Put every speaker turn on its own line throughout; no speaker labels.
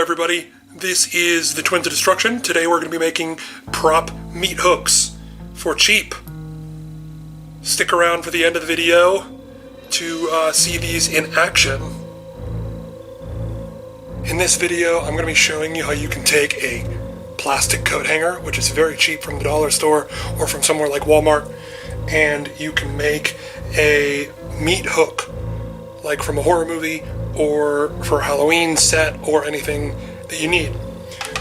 Hello everybody, this is the Twins of Destruction. Today we're going to be making prop meat hooks for cheap. Stick around for the end of the video to see these in action. In this video I'm going to be showing you how you can take a plastic coat hanger, which is very cheap from the dollar store or from somewhere like Walmart, and you can make a meat hook like from a horror movie or for a Halloween set or anything that you need.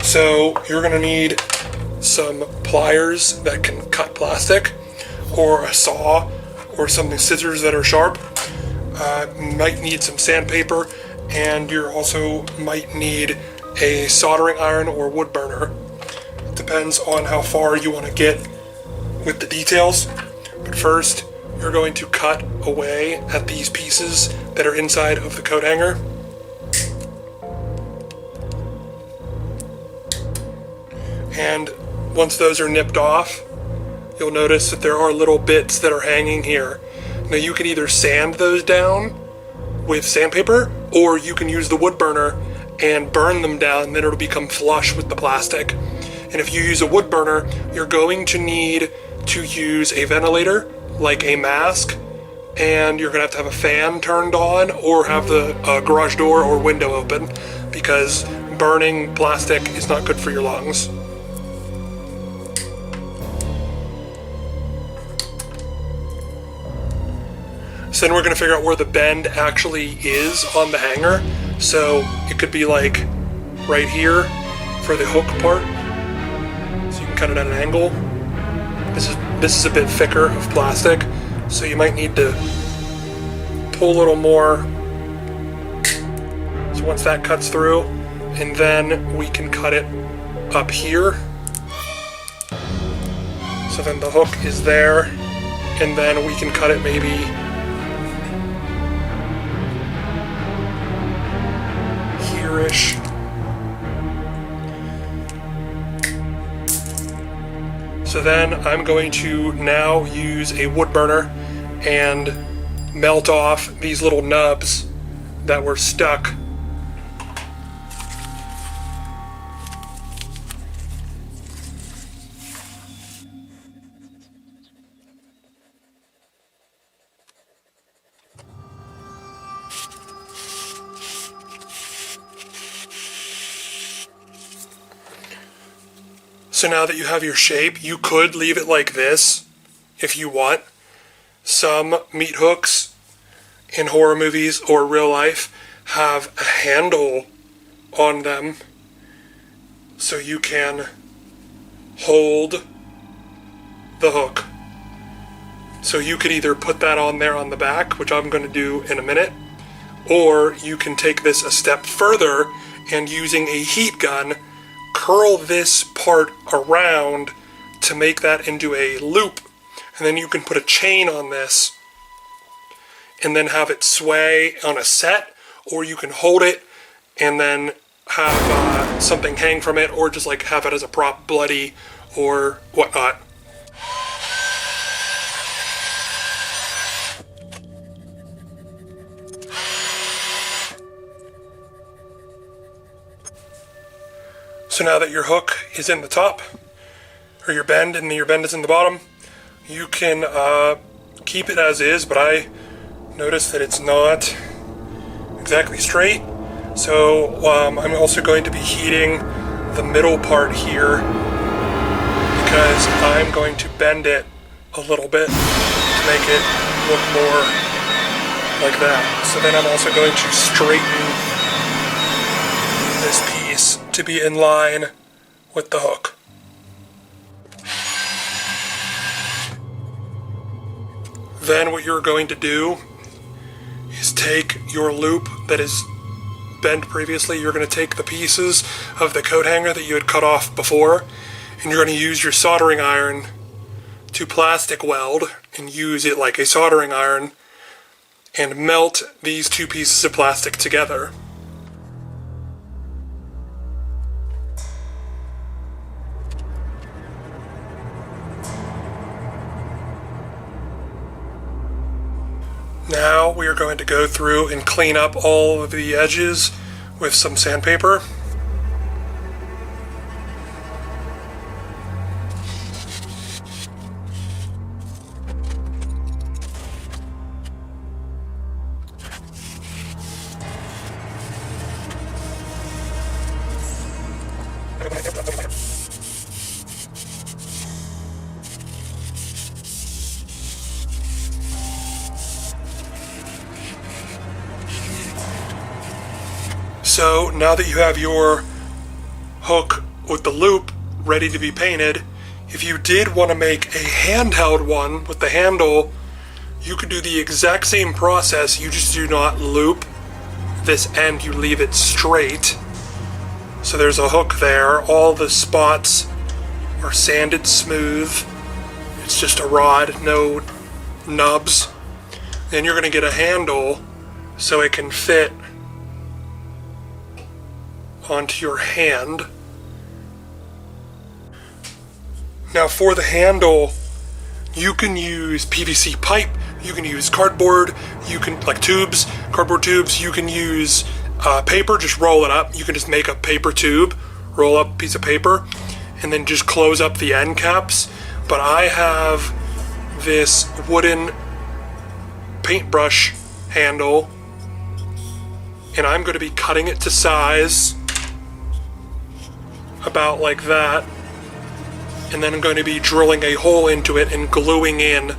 So you're going to need some pliers that can cut plastic, or a saw, or some scissors that are sharp. You might need some sandpaper, and you also might need a soldering iron or wood burner. It depends on how far you want to get with the details. But first, you're going to cut away at these pieces that are inside of the coat hanger. And once those are nipped off, you'll notice that there are little bits that are hanging here. Now you can either sand those down with sandpaper, or you can use the wood burner and burn them down, and then it'll become flush with the plastic. And if you use a wood burner, you're going to need to use a ventilator, like a mask, and you're going to have a fan turned on, or have the garage door or window open, because burning plastic is not good for your lungs. So then we're going to figure out where the bend actually is on the hanger. So it could be like right here for the hook part. So you can cut it at an angle. This is a bit thicker of plastic, so you might need to pull a little more. So once that cuts through, and then we can cut it up here. So then the hook is there, and then we can cut it maybe here-ish. So then I'm going to now use a wood burner and melt off these little nubs that were stuck. So now that you have your shape, you could leave it like this if you want. Some meat hooks in horror movies or real life have a handle on them, so you can hold the hook. So you could either put that on there on the back, which I'm going to do in a minute, or you can take this a step further and using a heat gun, curl this part around to make that into a loop, and then you can put a chain on this and then have it sway on a set, or you can hold it and then have something hang from it, or just like have it as a prop bloody or whatnot. So now that your hook is in the top, or your bend, and your bend is in the bottom, you can keep it as is, but I noticed that it's not exactly straight. So I'm also going to be heating the middle part here, because I'm going to bend it a little bit to make it look more like that. So then I'm also going to straighten this piece to be in line with the hook. Then what you're going to do is take your loop that is bent previously. You're going to take the pieces of the coat hanger that you had cut off before, and you're going to use your soldering iron to plastic weld and use it like a soldering iron and melt these two pieces of plastic together. Now we are going to go through and clean up all of the edges with some sandpaper. So now that you have your hook with the loop ready to be painted, if you did want to make a handheld one with the handle, you could do the exact same process. You just do not loop this end, you leave it straight. So there's a hook there. All the spots are sanded smooth. It's just a rod, no nubs. Then you're going to get a handle so it can fit onto your hand. Now for the handle, you can use PVC pipe, you can use cardboard, you can, like tubes, cardboard tubes, you can use paper, just roll it up. You can just make a paper tube, roll up a piece of paper, and then just close up the end caps. But I have this wooden paintbrush handle, and I'm going to be cutting it to size, about like that, and then I'm going to be drilling a hole into it and gluing in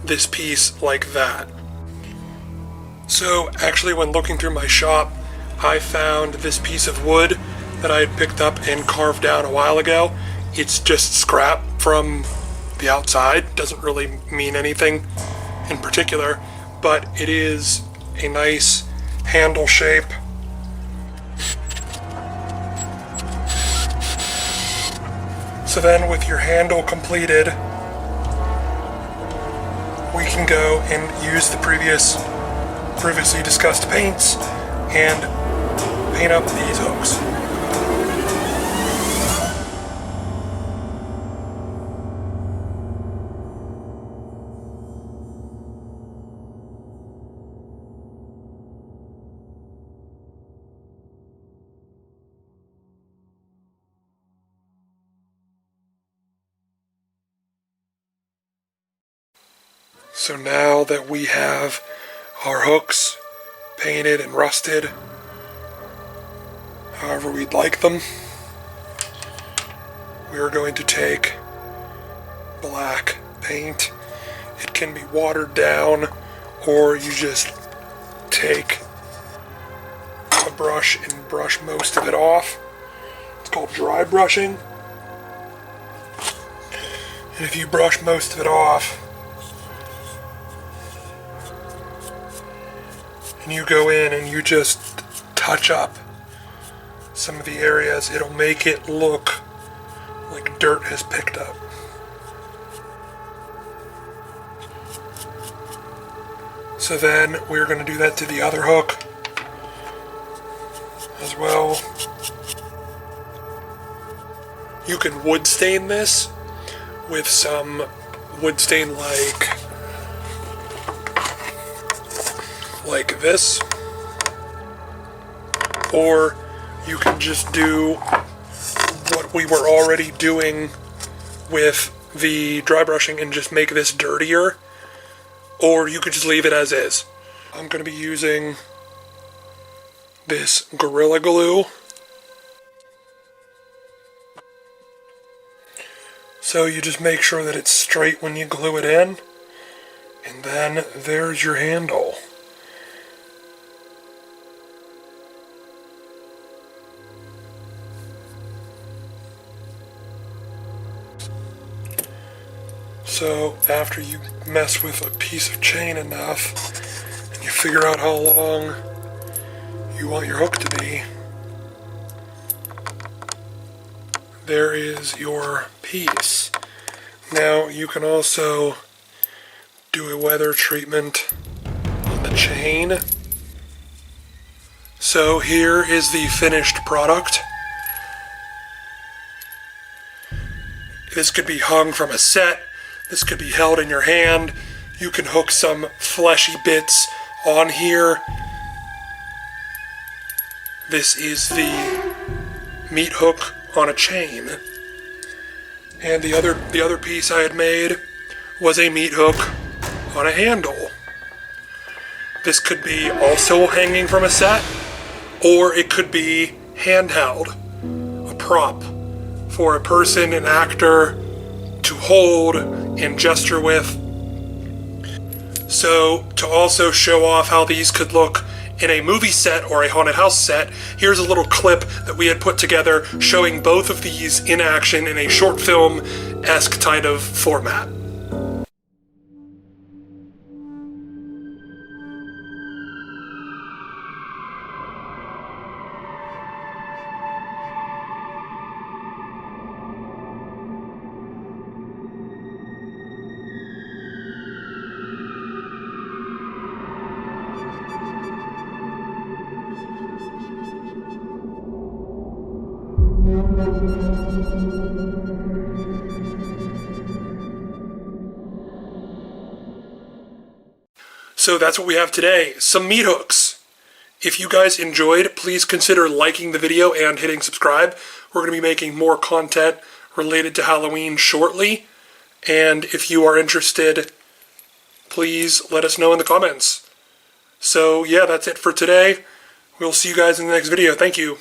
this piece like that. So actually, when looking through my shop, I found this piece of wood that I had picked up and carved down a while ago. It's just scrap from the outside, doesn't really mean anything in particular, but it is a nice handle shape. So then with your handle completed, we can go and use the previously discussed paints and paint up these hooks. So now that we have our hooks painted and rusted however we'd like them, we are going to take black paint. It can be watered down, or you just take a brush and brush most of it off. It's called dry brushing. And if you brush most of it off, and you go in and you just touch up some of the areas, it'll make it look like dirt has picked up. So then we're going to do that to the other hook as well. You can wood stain this with some wood stain like this, or you can just do what we were already doing with the dry brushing and just make this dirtier, or you could just leave it as is. I'm going to be using this Gorilla Glue. So you just make sure that it's straight when you glue it in, and then there's your handle. So after you mess with a piece of chain enough and you figure out how long you want your hook to be, there is your piece. Now you can also do a weather treatment on the chain. So here is the finished product. This could be hung from a set. This could be held in your hand. You can hook some fleshy bits on here. This is the meat hook on a chain. And the other piece I had made was a meat hook on a handle. This could be also hanging from a set, or it could be handheld, a prop for a person, an actor, to hold and gesture with. So to also show off how these could look in a movie set or a haunted house set. Here's a little clip that we had put together showing both of these in action in a short film-esque kind of format. So that's what we have today, some meat hooks. If you guys enjoyed, please consider liking the video and hitting subscribe. We're going to be making more content related to Halloween shortly. And if you are interested, please let us know in the comments. So yeah, that's it for today. We'll see you guys in the next video. Thank you.